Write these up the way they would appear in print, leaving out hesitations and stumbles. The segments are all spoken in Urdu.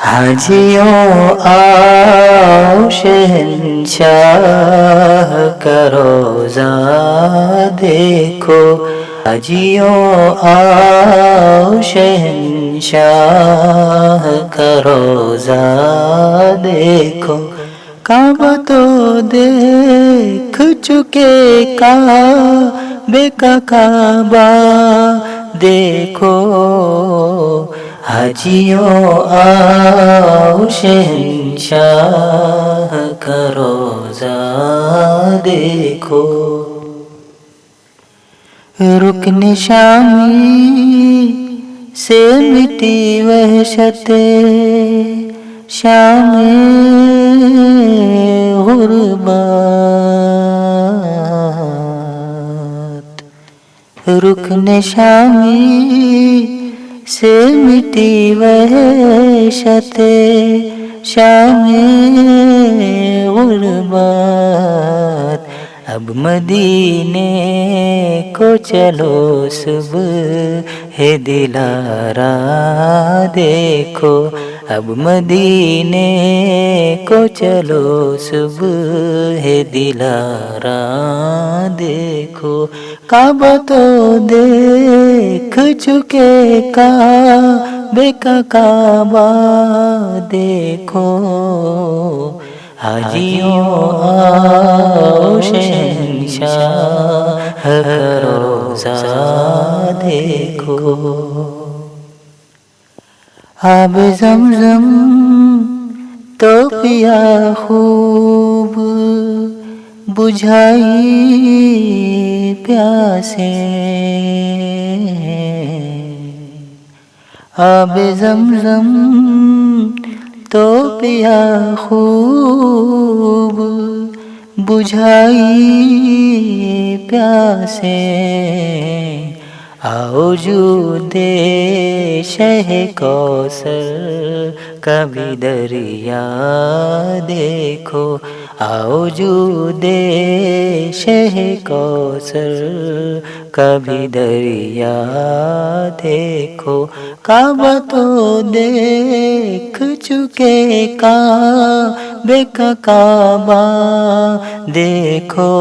حاجیوں آؤ شہنشاہ کا روضہ دیکھو، حاجیوں آؤ شہنشاہ کا روضہ دیکھو، کعبہ تو دیکھ چکے کعبے کا کعبہ دیکھو، حاجیوں آؤ شہنشاہ کا روضہ دیکھو۔ رکن شامی سے مٹی وحشت شام غربت، رکن شامی سے مٹی وحشت شام غربت، اب مدینے کو چلو صبح دلارا دیکھو، اب مدینے کو چلو صبح دلارا دیکھو، کعبہ تو دیکھ چکے کعبے کا کعبہ دیکھو، حاجیوں آؤ شہنشاہ کا روضہ دیکھو۔ آب زمزم تو پیا خوب بجھائی پیاسے، آب زمزم تو پیا خوب بجھائی پیاسے، آؤ جود شہ کوثر کا بھی دریا دیکھو، آؤ جود شہ کوثر کا بھی دریا دیکھو، کعبہ تو دیکھ چکے کعبے کا کعبہ دیکھو،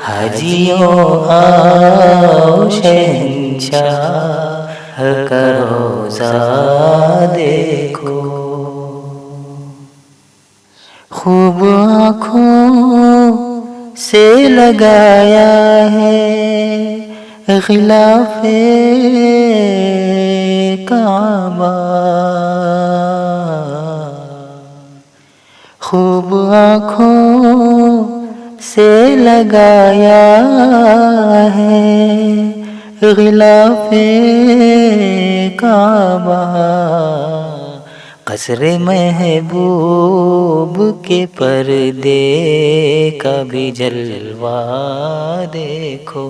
حاجیوں آؤ شہنشاہ کا روضہ دیکھو۔ خوب آنکھوں سے لگایا ہے غلاف کعبہ، خوب آنکھوں سے لگایا ہے غلاف کعبہ، قصر محبوب کے پردے کا بھی جلوہ دیکھو،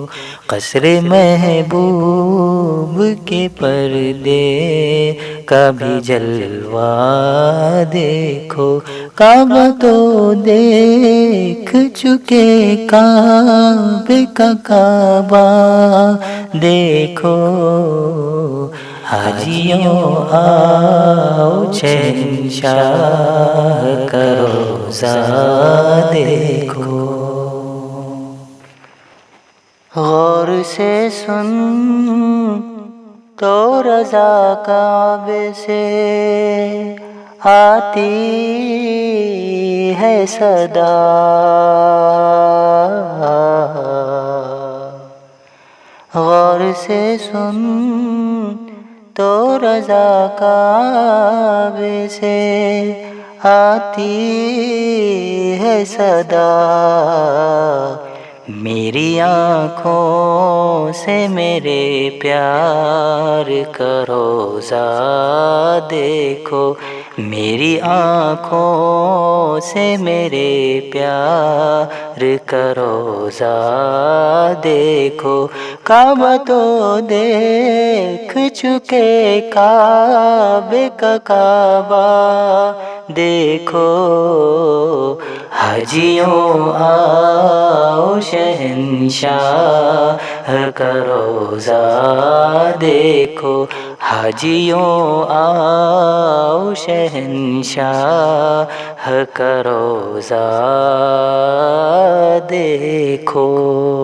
قصر محبوب کے پردے کا بھی جلوہ دیکھو، کعبہ تو دیکھ چکے کعبے کا کعبہ دیکھو، حاجیوں آؤ شہنشاہ کا روضہ دیکھو۔ غور سے سن تو رضا کعبے سے آتی ہے صدا، غور سے سن تو رضا کعبے سے آتی ہے صدا، میری آنکھوں سے میرے پیار کا روضہ دیکھو، میری آنکھوں سے میرے پیار کا روضہ دیکھو، کعبہ تو دیکھ چکے کعبے کا کعبہ دیکھو، حاجیوں آؤ شہنشاہ کا روضہ دیکھو، حاجیوں آؤ شہنشاہ کا روضہ دیکھو.